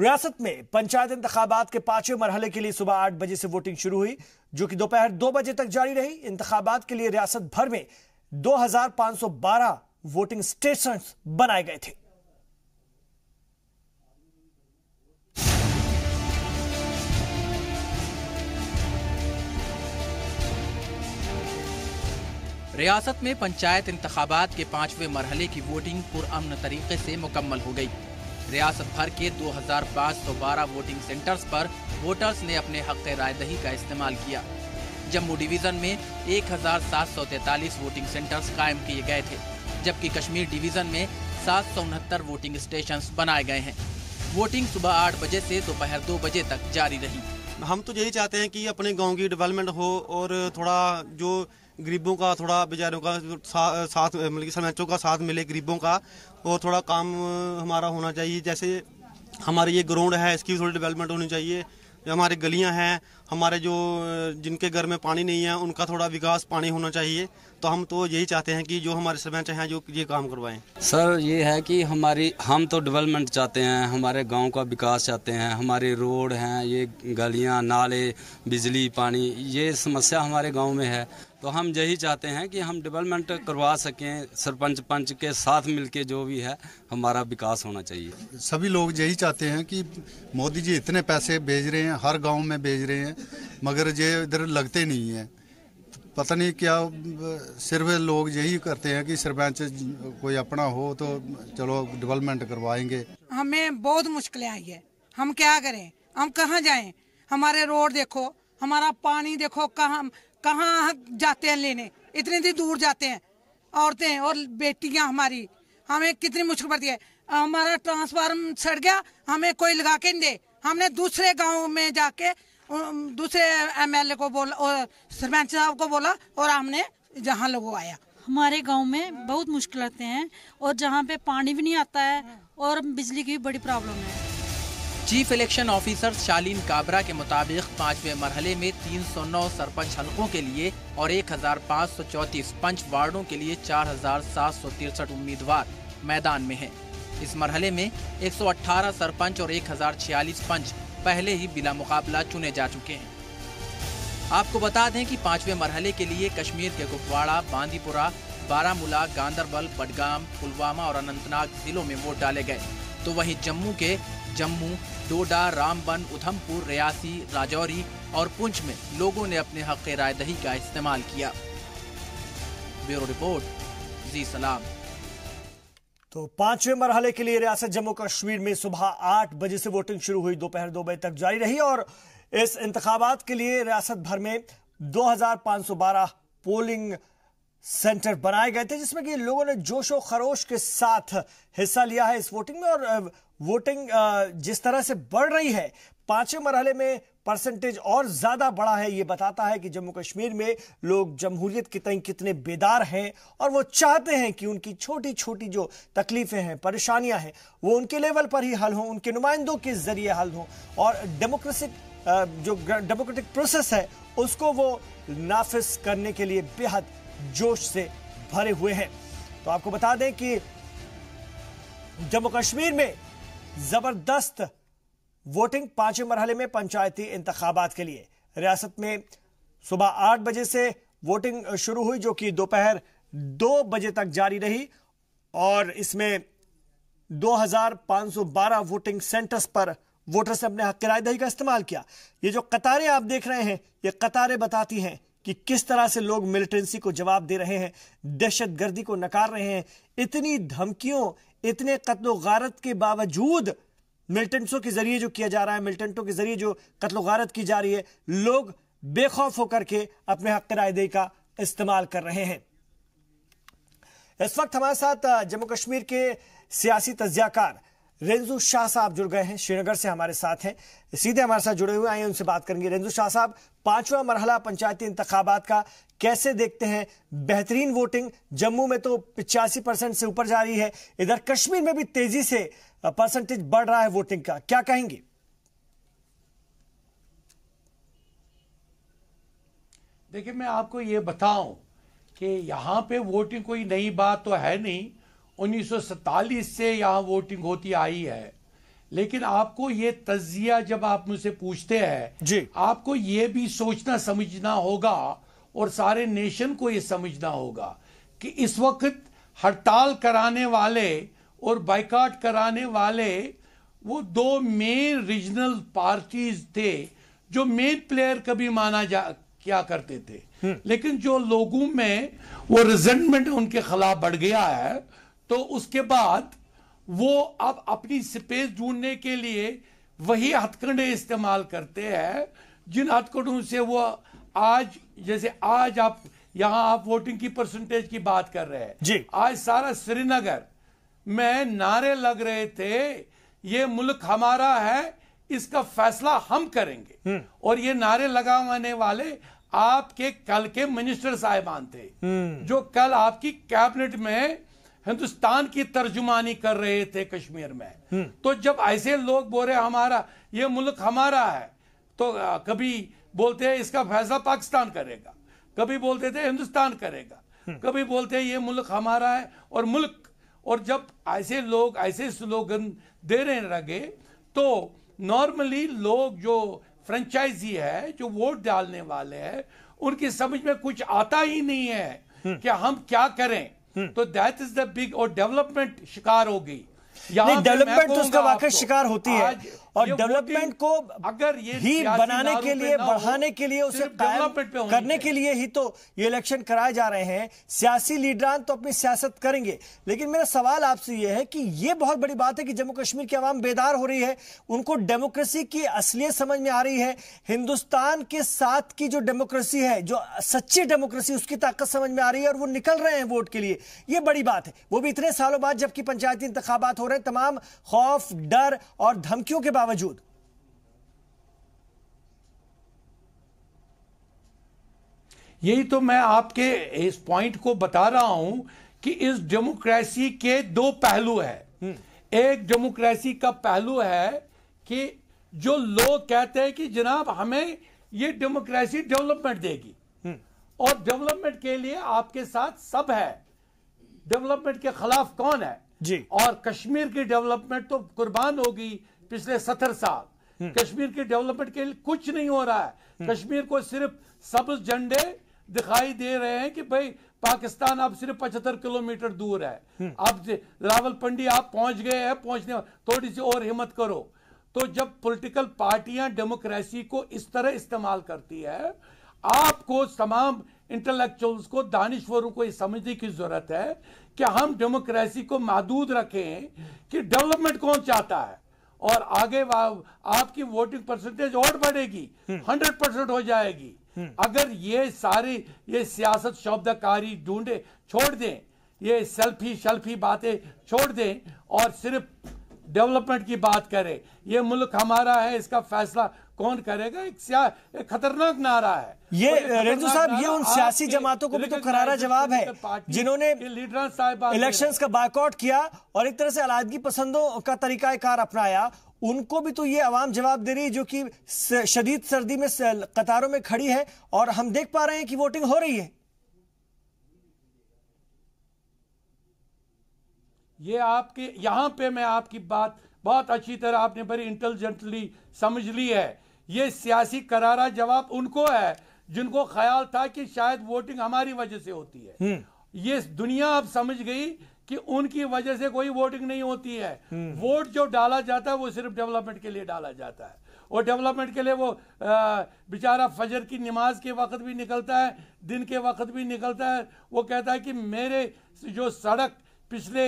रियासत में पंचायत इंतखाबात के 5वें मरहले के लिए सुबह 8 बजे से वोटिंग शुरू हुई, जो कि दोपहर 2 बजे तक जारी रही। इंतखाबात के लिए रियासत भर में 2512 वोटिंग स्टेशन बनाए गए थे। रियासत में पंचायत इंतखाबात के 5वें मरहले की वोटिंग पुरअमन तरीके से मुकम्मल हो गई। रियासत भर के 2512 वोटिंग सेंटर्स पर वोटर्स ने अपने हक रायदही का इस्तेमाल किया। जम्मू डिवीजन में 1743 वोटिंग सेंटर्स कायम किए गए थे, जबकि कश्मीर डिवीजन में 769 वोटिंग स्टेशंस बनाए गए हैं। वोटिंग सुबह 8 बजे से दोपहर 2 बजे तक जारी रही। हम तो यही चाहते हैं कि अपने गांव की डेवलपमेंट हो और थोड़ा जो गरीबों का, थोड़ा बेचारों का साथ मतलब सरपंचों का साथ मिले गरीबों का, और थोड़ा काम हमारा होना चाहिए। जैसे हमारे ये ग्राउंड है, इसकी थोड़ी डेवलपमेंट होनी चाहिए। हमारे गलियां हैं, हमारे जो जिनके घर में पानी नहीं है उनका थोड़ा विकास पानी होना चाहिए। तो हम तो यही चाहते हैं कि जो हमारे सरपंच हैं जो ये काम करवाएं। सर ये है कि हम तो डेवलपमेंट चाहते हैं, हमारे गांव का विकास चाहते हैं। हमारे रोड हैं, ये गलियां, नाले, बिजली, पानी, ये समस्या हमारे गांव में है। तो हम यही चाहते हैं कि हम डेवलपमेंट करवा सकें। सरपंच पंच के साथ मिलके जो भी है हमारा विकास होना चाहिए। सभी लोग यही चाहते हैं कि मोदी जी इतने पैसे भेज रहे हैं, हर गांव में भेज रहे हैं, मगर ये इधर लगते नहीं हैं। पता नहीं क्या, सिर्फ लोग यही करते हैं कि सरपंच कोई अपना हो तो चलो डेवलपमेंट करवाएंगे। हमें बहुत मुश्किलें आई है, हम क्या करें, हम कहाँ जाएं? हमारे रोड देखो, हमारा पानी देखो, कहाँ जाते हैं लेने, इतनी दूर जाते हैं। औरतें और बेटियां हमारी, हमें कितनी मुश्किल पड़ती है। हमारा ट्रांसफार्मर सड़ गया, हमें कोई लगा के नहीं दे। हमने दूसरे गांव में जाके दूसरे एमएलए को बोला और सरपंच साहब को बोला और हमने जहाँ लगवाया। हमारे गांव में बहुत मुश्किल आते हैं और जहाँ पे पानी भी नहीं आता है और बिजली की भी बड़ी प्रॉब्लम है। चीफ इलेक्शन ऑफिसर शालीन काबरा के मुताबिक 5वें मरहले में 309 सरपंच हलकों के लिए और 1534 पंच वार्डों के लिए 4763 उम्मीदवार मैदान में हैं। इस मरहले में 118 सरपंच और 1046 पंच पहले ही बिला मुकाबला चुने जा चुके हैं। आपको बता दें कि 5वें मरहले के लिए कश्मीर के कुपवाड़ा, बांदीपुरा, बारामूला, गांदरबल, बडगाम, पुलवामा और अनंतनाग जिलों में वोट डाले गए। तो वहीं जम्मू के जम्मू, डोडा, रामबन, उधमपुर, रियासी, राजौरी और पुंछ में लोगों ने अपने हक रायदही का इस्तेमाल किया। ब्यूरो रिपोर्ट, जी सलाम। तो 5वें मरहले के लिए रियासत जम्मू कश्मीर में सुबह 8 बजे से वोटिंग शुरू हुई, दोपहर 2 बजे तक जारी रही। और इस इंतखाबात के लिए रियासत भर में 2512 पोलिंग सेंटर बनाए गए थे, जिसमें कि लोगों ने जोशो खरोश के साथ हिस्सा लिया है इस वोटिंग में। और वोटिंग जिस तरह से बढ़ रही है, 5वें मरहले में परसेंटेज और ज्यादा बढ़ा है। ये बताता है कि जम्मू कश्मीर में लोग जमहूरियत के तय कितने बेदार हैं और वो चाहते हैं कि उनकी छोटी छोटी जो तकलीफें हैं, परेशानियां हैं, वो उनके लेवल पर ही हल हों, उनके नुमाइंदों के जरिए हल हों। और डेमोक्रेटिक प्रोसेस है उसको वो नाफिज करने के लिए बेहद जोश से भरे हुए हैं। तो आपको बता दें कि जम्मू कश्मीर में जबरदस्त वोटिंग 5वें मरहले में पंचायती इंतखाबात के लिए रियासत में सुबह 8 बजे से वोटिंग शुरू हुई, जो कि दोपहर 2 बजे तक जारी रही। और इसमें 2512 वोटिंग सेंटर्स पर वोटर्स ने अपने हक रायदही का इस्तेमाल किया। ये जो कतारें आप देख रहे हैं, ये कतारें बताती हैं कि किस तरह से लोग मिलिटेंसी को जवाब दे रहे हैं, दहशतगर्दी को नकार रहे हैं। इतनी धमकियों, इतने कत्लो गारत के बावजूद मिलिटेंट्सों के जरिए जो किया जा रहा है, मिलिटेंटों के जरिए जो कत्लो गारत की जा रही है, लोग बेखौफ होकर के अपने हक रायदही का इस्तेमाल कर रहे हैं। इस वक्त हमारे साथ जम्मू कश्मीर के सियासी तज्जियाकार रेंजू शाह साहब जुड़ गए हैं, श्रीनगर से हमारे साथ हैं, सीधे हमारे साथ जुड़े हुए आए, उनसे बात करेंगे। रेंजू शाह साहब, 5वां मरहला पंचायती इंतखाबात का कैसे देखते हैं? बेहतरीन वोटिंग, जम्मू में तो 85% से ऊपर जा रही है, इधर कश्मीर में भी तेजी से परसेंटेज बढ़ रहा है वोटिंग का, क्या कहेंगे? देखिए, मैं आपको ये बताऊं कि यहाँ पे वोटिंग कोई नई बात तो है नहीं, 1947 से यहाँ वोटिंग होती आई है। लेकिन आपको ये तजिया जब आप मुझसे पूछते हैं जी, आपको ये भी सोचना समझना होगा और सारे नेशन को ये समझना होगा कि इस वक्त हड़ताल कराने वाले और बाइकाट कराने वाले वो दो मेन रीजनल पार्टीज थे जो मेन प्लेयर कभी माना जा क्या करते थे, लेकिन जो लोगों में वो रिजेंटमेंट उनके खिलाफ बढ़ गया है, तो उसके बाद वो अब अपनी स्पेस ढूंढने के लिए वही हथकंडे इस्तेमाल करते हैं जिन हथकंडों से वो आज, जैसे आज आप यहां आप वोटिंग की परसेंटेज की बात कर रहे हैं जी, आज सारा श्रीनगर में नारे लग रहे थे ये मुल्क हमारा है, इसका फैसला हम करेंगे, और ये नारे लगाने वाले आपके कल के मिनिस्टर साहिबान थे जो कल आपकी कैबिनेट में हिंदुस्तान की तर्जुमानी कर रहे थे कश्मीर में। तो जब ऐसे लोग बोल रहे हमारा ये मुल्क हमारा है, तो कभी बोलते हैं इसका फैसला पाकिस्तान करेगा, कभी बोलते थे हिंदुस्तान करेगा, कभी बोलते हैं ये मुल्क हमारा है और मुल्क, और जब ऐसे लोग ऐसे स्लोगन देने लगे तो नॉर्मली लोग जो फ्रेंचाइजी है, जो वोट डालने वाले हैं, उनकी समझ में कुछ आता ही नहीं है कि हम क्या करें। तो दैट इज द बिग, और डेवलपमेंट शिकार हो गई। डेवलपमेंट तो उसका वाकई शिकार होती है, और डेवलपमेंट को अगर ये ही बनाने के लिए, बढ़ाने के लिए, उसे कायम करने के लिए ही तो ये इलेक्शन कराए जा रहे हैं। सियासी लीडरान तो अपनी सियासत करेंगे, लेकिन मेरा सवाल आपसे ये है कि ये बहुत बड़ी बात है कि जम्मू कश्मीर की आवाम बेदार हो रही है, उनको डेमोक्रेसी की असलियत समझ में आ रही है, हिंदुस्तान के साथ की जो डेमोक्रेसी है, जो सच्ची डेमोक्रेसी, उसकी ताकत समझ में आ रही है, और वो निकल रहे हैं वोट के लिए। ये बड़ी बात है, वो भी इतने सालों बाद, जबकि पंचायती इंतखाबात हो रहे हैं, तमाम खौफ, डर और धमकियों के बावजूद। यही तो मैं आपके इस पॉइंट को बता रहा हूं कि इस डेमोक्रेसी के दो पहलू हैं। एक डेमोक्रेसी का पहलू है कि जो लोग कहते हैं कि जनाब हमें ये डेमोक्रेसी डेवलपमेंट देगी, और डेवलपमेंट के लिए आपके साथ सब है, डेवलपमेंट के खिलाफ कौन है जी। और कश्मीर की डेवलपमेंट तो कुर्बान होगी पिछले 70 साल। कश्मीर की डेवलपमेंट के लिए कुछ नहीं हो रहा है। कश्मीर को सिर्फ सब्ज झंडे दिखाई दे रहे हैं कि भाई पाकिस्तान अब सिर्फ 75 किलोमीटर दूर है, अब रावलपिंडी आप पहुंच गए हैं, पहुंचने थोड़ी सी और हिम्मत करो। तो जब पॉलिटिकल पार्टियां डेमोक्रेसी को इस तरह इस्तेमाल करती है, आपको तमाम इंटेलेक्चुअल्स को, दानिश्वरों को ये समझने की जरूरत है कि हम डेमोक्रेसी को महदूद रखें कि डेवलपमेंट कौन चाहता है, और आगे आपकी वोटिंग परसेंटेज और बढ़ेगी, 100% हो जाएगी अगर ये सारी ये सियासत शब्दकारी ढूंढे छोड़ दें, ये सेल्फी बातें छोड़ दें और सिर्फ डेवलपमेंट की बात करें। ये मुल्क हमारा है, इसका फैसला कौन करेगा? एक खतरनाक नारा है ये। रेंजू साहब, ये उन सियासी जमातों को भी तो करारा जवाब है जिन्होंने इलेक्शंस का बायकॉट किया और एक तरह से अलायदगी पसंदों का तरीकाकार अपनाया। उनको भी तो ये आवाम जवाब दे रही है जो कि शदीद सर्दी में कतारों में खड़ी है, और हम देख पा रहे हैं कि वोटिंग हो रही है। ये आपके यहां पे मैं आपकी बात बहुत अच्छी तरह आपने बड़ी इंटेलिजेंटली समझ ली है। ये सियासी करारा जवाब उनको है जिनको ख्याल था कि शायद वोटिंग हमारी वजह से होती है। ये दुनिया अब समझ गई कि उनकी वजह से कोई वोटिंग नहीं होती है। वोट जो डाला जाता है वो सिर्फ डेवलपमेंट के लिए डाला जाता है, और डेवलपमेंट के लिए वो बेचारा फजर की नमाज के वक्त भी निकलता है, दिन के वक्त भी निकलता है। वो कहता है कि मेरे जो सड़क पिछले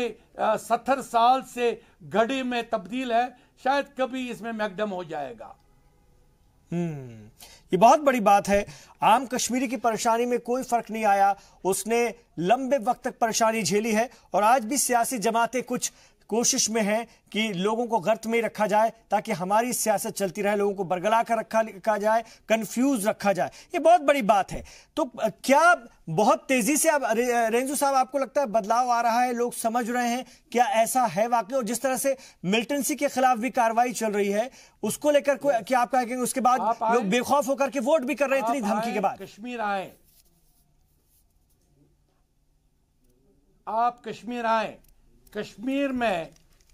70 साल से घड़ी में तब्दील है, शायद कभी इसमें मैकडम हो जाएगा। ये बहुत बड़ी बात है। आम कश्मीरी की परेशानी में कोई फर्क नहीं आया, उसने लंबे वक्त तक परेशानी झेली है, और आज भी सियासी जमातें कुछ कोशिश में हैं कि लोगों को गर्त में रखा जाए ताकि हमारी सियासत चलती रहे, लोगों को बरगला कर रखा जाए, कंफ्यूज रखा जाए। ये बहुत बड़ी बात है। तो क्या बहुत तेजी से अब रेंजू साहब आपको लगता है बदलाव आ रहा है, लोग समझ रहे हैं, क्या ऐसा है वाकई? और जिस तरह से मिलिटेंसी के खिलाफ भी कार्रवाई चल रही है, उसको लेकर क्या आप कहेंगे? उसके बाद लोग बेखौफ होकर के वोट भी कर रहे हैं इतनी धमकी के बाद। कश्मीर आए, आप कश्मीर आए, कश्मीर में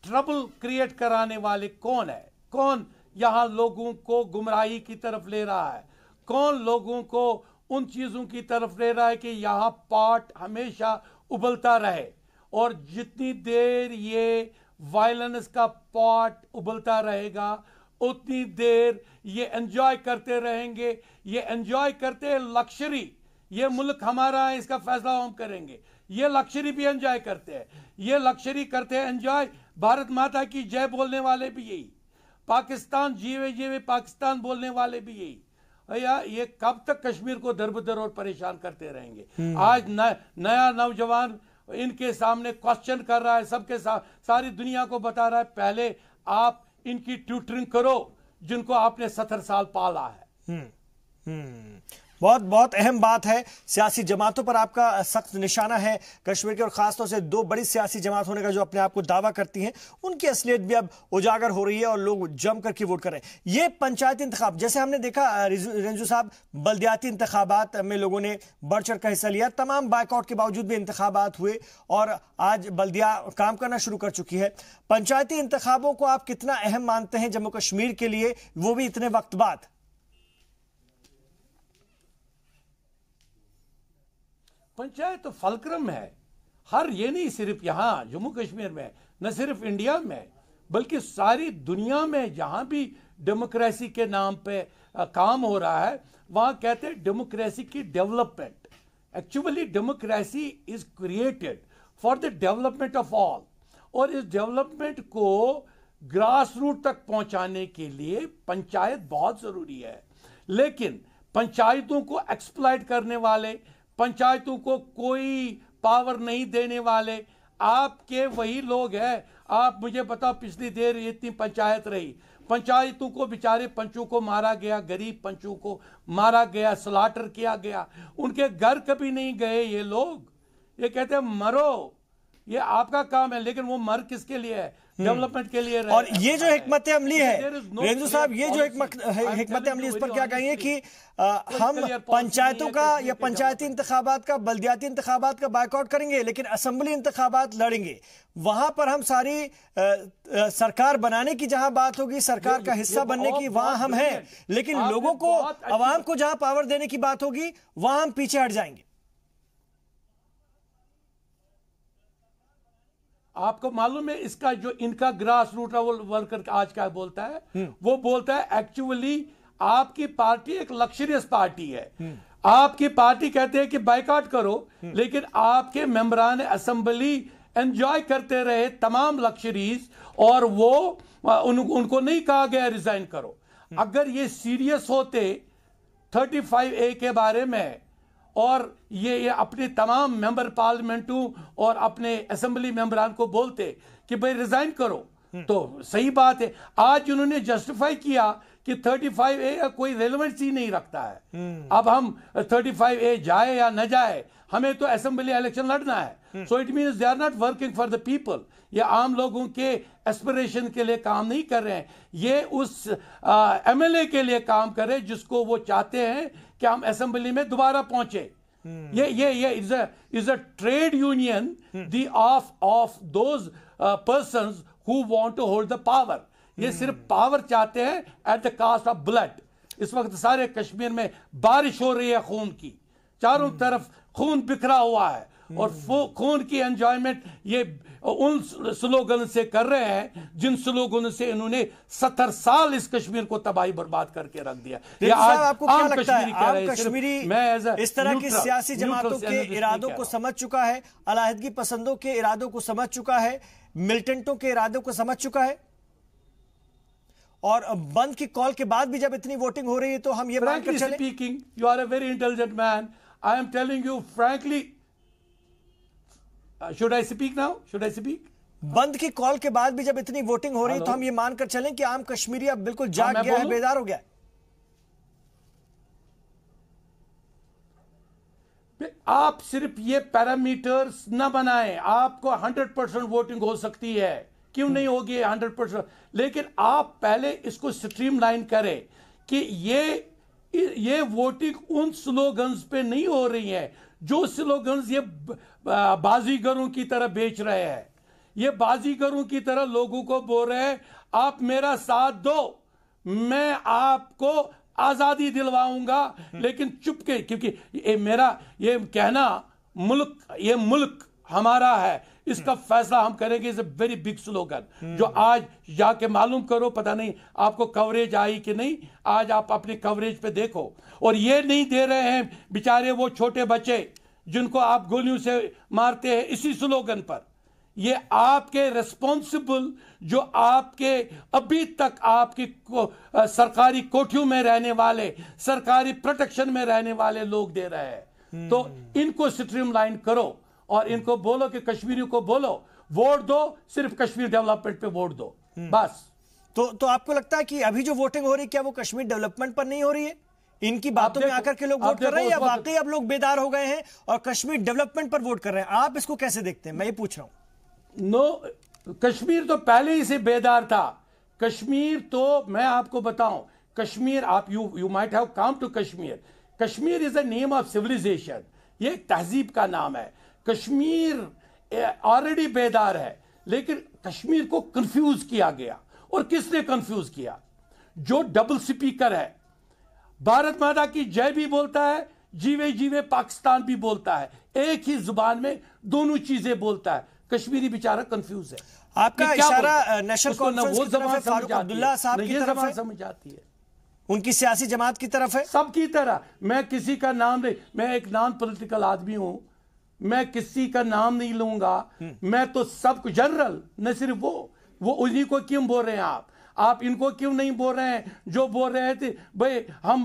ट्रबल क्रिएट कराने वाले कौन है? कौन यहां लोगों को गुमराही की तरफ ले रहा है? कौन लोगों को उन चीजों की तरफ ले रहा है कि यहां पॉट हमेशा उबलता रहे? और जितनी देर ये वायलेंस का पॉट उबलता रहेगा उतनी देर ये एंजॉय करते रहेंगे। ये एंजॉय करते हैं लक्जरी, ये मुल्क हमारा है, इसका फैसला हम करेंगे। ये लक्जरी भी एंजॉय करते हैं, ये लक्जरी करते हैं एंजॉय। भारत माता की जय बोलने वाले भी यही, पाकिस्तान जीवे जीवे पाकिस्तान बोलने वाले भी यही। भैया ये कब तक कश्मीर को दरबदर और परेशान करते रहेंगे? आज नया नौजवान इनके सामने क्वेश्चन कर रहा है, सबके सारी दुनिया को बता रहा है पहले आप इनकी ट्यूटरिंग करो जिनको आपने 70 साल पाला है। बहुत बहुत अहम बात है। सियासी जमातों पर आपका सख्त निशाना है कश्मीर के, और खासतौर से दो बड़ी सियासी जमात होने का जो अपने आप को दावा करती हैं, उनकी असलियत भी अब उजागर हो रही है और लोग जम करके वोट कर रहे हैं। ये पंचायती इंतखाब, जैसे हमने देखा रंजू साहब, बल्दियाती इंतखाबात में लोगों ने बढ़ चढ़ का हिस्सा लिया, तमाम बायकॉट के बावजूद भी इंतखाबात हुए और आज बल्दिया काम करना शुरू कर चुकी है। पंचायती इंतखाबों को आप कितना अहम मानते हैं जम्मू कश्मीर के लिए, वो भी इतने वक्त बाद? पंचायत तो फलक्रम है हर, ये नहीं सिर्फ यहां जम्मू कश्मीर में, न सिर्फ इंडिया में, बल्कि सारी दुनिया में जहां भी डेमोक्रेसी के नाम पे काम हो रहा है वहां कहते हैं डेमोक्रेसी की development. Actually democracy is created for the development of all, और इस डेवलपमेंट को ग्रास रूट तक पहुंचाने के लिए पंचायत बहुत जरूरी है। लेकिन पंचायतों को एक्सप्लॉइट करने वाले, पंचायतों को कोई पावर नहीं देने वाले आपके वही लोग हैं। आप मुझे बताओ, पिछली देर इतनी पंचायत रही, पंचायतों को बेचारे पंचों को मारा गया, गरीब पंचों को मारा गया, स्लॉटर किया गया, उनके घर कभी नहीं गए ये लोग। ये कहते हैं मरो, ये आपका काम है, लेकिन वो मर किसके लिए है? डेवलपमेंट के लिए। और ये जो हिकमत अमली है रेंजू साहब, ये जो हिकमत अमली, इस पर क्या कहेंगे कि हम पंचायतों का या पंचायती इंतखाबात का, बल्दियाती इंतखाबात का बायकॉट करेंगे, लेकिन असेंबली इंतखाबात लड़ेंगे, वहां पर हम सारी सरकार बनाने की जहां बात होगी, सरकार का हिस्सा बनने की, वहां हम हैं, लेकिन लोगों को, अवाम को जहां पावर देने की बात होगी वहां हम पीछे हट जाएंगे। आपको मालूम है इसका जो इनका ग्रास रूट वर्कर आज क्या बोलता है? वो बोलता है एक्चुअली आपकी पार्टी एक लक्जरियस पार्टी है। आपकी पार्टी कहते हैं कि बायकॉट करो, लेकिन आपके मेंबरान असेंबली एंजॉय करते रहे तमाम लक्जरीज, और वो उनको नहीं कहा गया रिजाइन करो। अगर ये सीरियस होते 35A के बारे में और ये अपने तमाम मेंबर पार्लियामेंटों और अपने असेंबली मेंबरान को बोलते कि भाई रिजाइन करो, तो सही बात है। आज उन्होंने जस्टिफाई किया कि 35A कोई रेलेवेंस ही नहीं रखता है। अब हम 35A जाए या न जाए, हमें तो असेंबली इलेक्शन लड़ना है। So it means they are not working for the people. ये आम लोगों के एस्पिरेशन के लिए काम नहीं कर रहे हैं, ये उस MLA के लिए काम कर रहे हैं जिसको वो चाहते हैं कि हम असेंबली में दोबारा पहुंचे। ये is a trade union the of those persons who want to hold the power. ये सिर्फ पावर चाहते हैं at the cost of blood. इस वक्त सारे कश्मीर में बारिश हो रही है खून की, चारों तरफ खून बिखरा हुआ है, और खून की एंजॉयमेंट ये उन स्लोगन से कर रहे हैं जिन स्लोगन से इन्होंने 70 साल इस कश्मीर को तबाही बर्बाद करके रख दिया। ये आज आपको क्या लगता है, आम कश्मीरी इस तरह की सियासी जमातों के इरादों को समझ चुका है, अलहदगी पसंदों के इरादों को समझ चुका है, मिलिटेंटों के इरादों को समझ चुका है, और बंद की कॉल के बाद भी जब इतनी वोटिंग हो रही है तो हम ये मानकर चलें? Speaking, you are a very intelligent man, I am telling you frankly. Should I speak now? Should I speak? बंद की कॉल के बाद भी जब इतनी वोटिंग हो रही है तो हम ये मानकर चलें कि आम कश्मीरी अब बिल्कुल जाग गया है, बेदार हो गया है। आप सिर्फ ये पैरामीटर्स न बनाएं, आपको 100% वोटिंग हो सकती है, क्यों नहीं होगी 100%, लेकिन आप पहले इसको स्ट्रीमलाइन करें कि ये वोटिंग उन स्लोगन्स पे नहीं हो रही है जो स्लोगन्स ये बाजीगरों की तरह बेच रहे हैं। ये बाजीगरों की तरह लोगों को बोल रहे हैं आप मेरा साथ दो, मैं आपको आजादी दिलवाऊंगा, लेकिन चुपके, क्योंकि ये कहना ये मुल्क हमारा है, इसका फैसला हम करेंगे, is a very big slogan जो आज जाके मालूम करो, पता नहीं आपको कवरेज आई कि नहीं, आज आप अपने कवरेज पे देखो। और ये नहीं दे रहे हैं बेचारे वो छोटे बच्चे जिनको आप गोलियों से मारते हैं इसी स्लोगन पर। ये आपके रिस्पॉन्सिबल जो आपके अभी तक आपकी सरकारी कोठियों में रहने वाले, सरकारी प्रोटेक्शन में रहने वाले लोग दे रहे हैं। तो इनको स्ट्रीमलाइन करो और इनको बोलो कि कश्मीरियों को बोलो वोट दो, सिर्फ कश्मीर डेवलपमेंट पे वोट दो बस। तो आपको लगता है कि अभी जो वोटिंग हो रही है क्या वो कश्मीर डेवलपमेंट पर नहीं हो रही है? इनकी बातों में आकर के लोग वोट कर रहे हैं या वाकई अब लोग बेदार हो गए हैं और कश्मीर डेवलपमेंट पर वोट कर रहे हैं? आप इसको कैसे देखते हैं, मैं ये पूछ रहा हूं। कश्मीर तो पहले ही से बेदार था। कश्मीर तो मैं आपको बताऊं, कश्मीर आप you might have come to Kashmir, Kashmir is a name of civilization, ये एक तहजीब का नाम है। कश्मीर ऑलरेडी बेदार है, लेकिन कश्मीर को कंफ्यूज किया गया। और किसने कंफ्यूज किया? जो डबल स्पीकर है, भारत माता की जय भी बोलता है, जीवे जीवे पाकिस्तान भी बोलता है, एक ही जुबान में दोनों चीजें बोलता है। कश्मीरी बेचारा कंफ्यूज है। आपका इशारा नेशनल कॉन्फ्रेंस की तरफ है, फारूक अब्दुल्ला साहब की तरफ है, समझ आती है, उनकी सियासी जमात की तरफ है, सबकी तरह। मैं किसी का नाम नहीं, मैं एक नॉन पॉलिटिकल आदमी हूं, मैं किसी का नाम नहीं लूंगा, मैं तो सब जनरल, न सिर्फ वो उन्हीं को क्यों बोल रहे हैं आप इनको क्यों नहीं बोल रहे हैं जो बोल रहे थे भाई हम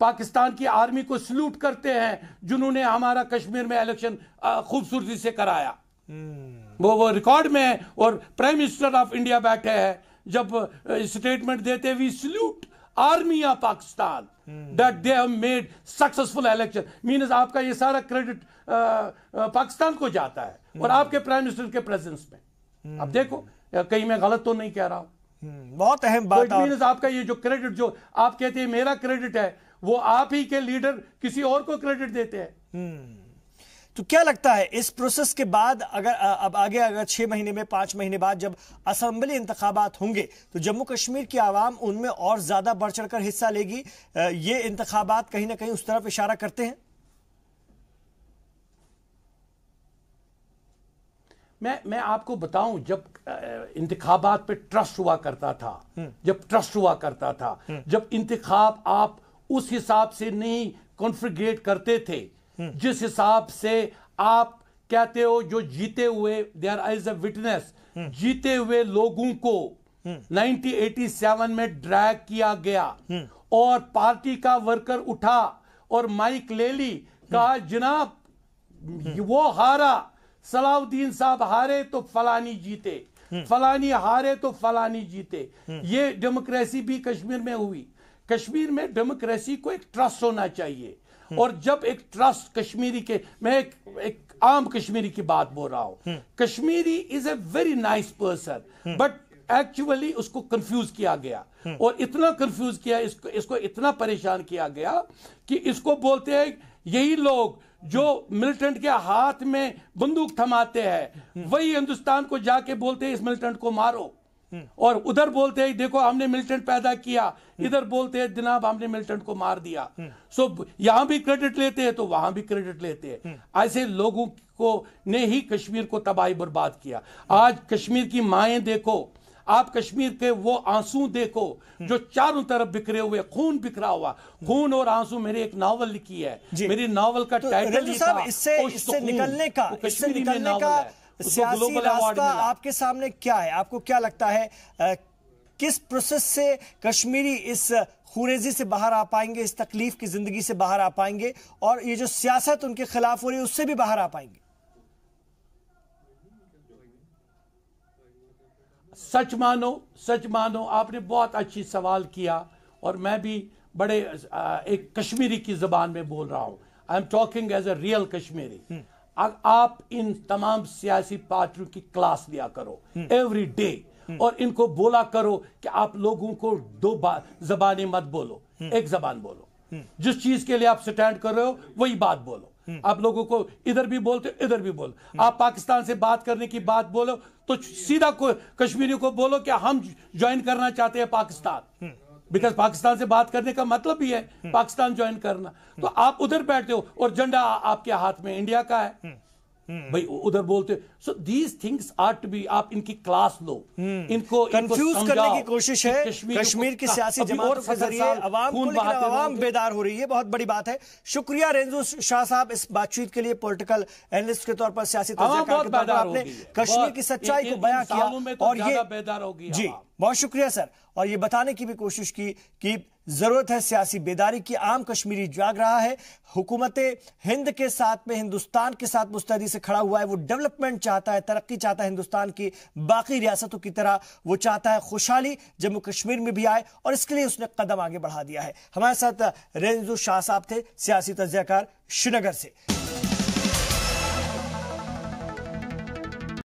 पाकिस्तान की आर्मी को सल्यूट करते हैं जिन्होंने हमारा कश्मीर में इलेक्शन खूबसूरती से कराया। वो रिकॉर्ड में है और प्राइम मिनिस्टर ऑफ इंडिया बैठे हैं जब स्टेटमेंट देते we salute army of Pakistan that they have made successful election. Means आपका ये सारा क्रेडिट पाकिस्तान को जाता है और आपके प्राइम मिनिस्टर के प्रेजेंस में। अब देखो कहीं मैं गलत तो नहीं कह रहा हूं। बहुत अहम बात मीन्स आपका ये जो क्रेडिट जो आप कहते हैं मेरा क्रेडिट है, वो आप ही के लीडर किसी और को क्रेडिट देते हैं। तो क्या लगता है इस प्रोसेस के बाद अब आगे अगर 6 महीने में 5 महीने बाद जब असेंबली इंतखाबात होंगे तो जम्मू कश्मीर की आवाम उनमें और ज्यादा बढ़ चढ़कर हिस्सा लेगी? ये इंतखाबात कहीं ना कहीं उस तरफ इशारा करते हैं। मैं आपको बताऊं, जब इंतखाबात पे ट्रस्ट हुआ करता था, जब इंतखाब आप उस हिसाब से नहीं कॉन्फ़िगरेट करते थे जिस हिसाब से आप कहते हो, जो जीते हुए देयर इज अ विटनेस, जीते हुए लोगों को 1987 में ड्रैग किया गया और पार्टी का वर्कर उठा और माइक ले ली, कहा जनाब वो हारा, सलाउद्दीन साहब हारे तो फलानी जीते, फलानी हारे तो फलानी जीते। ये डेमोक्रेसी भी कश्मीर में हुई। कश्मीर में डेमोक्रेसी को एक ट्रस्ट होना चाहिए और जब एक ट्रस्ट कश्मीरी के, मैं एक आम कश्मीरी की बात बोल रहा हूं, Kashmiri is a very nice person but actually उसको कंफ्यूज किया गया और इतना कंफ्यूज किया, इसको इतना परेशान किया गया कि इसको बोलते हैं यही लोग जो मिलिटेंट के हाथ में बंदूक थमाते हैं वही हिंदुस्तान को जाके बोलते हैं इस मिलिटेंट को मारो, और उधर बोलते हैं देखो हमने मिलिटेंट पैदा किया, इधर बोलते हैं जनाब हमने मिलिटेंट को मार दिया। सो यहां भी क्रेडिट लेते हैं तो वहां भी क्रेडिट लेते हैं। ऐसे लोगों को ने ही कश्मीर को तबाही बर्बाद किया। आज कश्मीर की माएं देखो, आप कश्मीर के वो आंसू देखो जो चारों तरफ बिखरे हुए, खून बिखरा हुआ, खून और आंसू। मेरी एक नावल लिखी है, मेरी नावल का टाइटल ही था इससे निकलने का सियासी रास्ता आपके सामने क्या है? आपको क्या लगता है किस प्रोसेस से कश्मीरी इस खुरेजी से बाहर आ पाएंगे, इस तकलीफ की जिंदगी से बाहर आ पाएंगे और ये जो सियासत उनके खिलाफ हो रही है उससे भी बाहर आ पाएंगे? सच मानो आपने बहुत अच्छी सवाल किया और मैं भी बड़े एक कश्मीरी की जबान में बोल रहा हूं। I am talking as a real Kashmiri. आप इन तमाम सियासी पार्टियों की क्लास लिया करो एवरी डे और इनको बोला करो कि आप लोगों को दो जबानें मत बोलो, एक जबान बोलो। जिस चीज के लिए आप स्टैंड कर रहे हो वही बात बोलो। आप लोगों को इधर भी बोलते इधर भी बोलो। आप पाकिस्तान से बात करने की बात बोलो तो सीधा कश्मीरी को बोलो कि हम ज्वाइन करना चाहते हैं पाकिस्तान, बिकॉज पाकिस्तान से बात करने का मतलब भी है पाकिस्तान ज्वाइन करना। तो आप उधर बैठते हो और झंडा आपके हाथ में इंडिया का है, भाई उधर बोलते। So these things are to be, आप इनकी क्लास लो, इनको कंफ्यूज करने की कोशिश है कश्मीर की सियासी जमातों के जरिए अवाम को, लेकिन अवाम बेदार हो रही है। बहुत बड़ी बात है। शुक्रिया रेंजू शाह साहब इस बातचीत के लिए। पॉलिटिकल एनालिस्ट के तौर पर, सियासी तज्ज़ियाकार के तौर पर आपने कश्मीर की सच्चाई को बयां किया और ये बेदार होगी। जी बहुत शुक्रिया सर। और ये बताने की भी कोशिश की कि जरूरत है सियासी बेदारी की। आम कश्मीरी जाग रहा है, हुकूमत हिंद के साथ में, हिंदुस्तान के साथ मुस्तैदी से खड़ा हुआ है। वो डेवलपमेंट चाहता है, तरक्की चाहता है हिंदुस्तान की बाकी रियासतों की तरह। वो चाहता है खुशहाली जम्मू कश्मीर में भी आए और इसके लिए उसने कदम आगे बढ़ा दिया है। हमारे साथ रेंजू शाह साहब थे, सियासी तज्ज़ियाकार श्रीनगर से।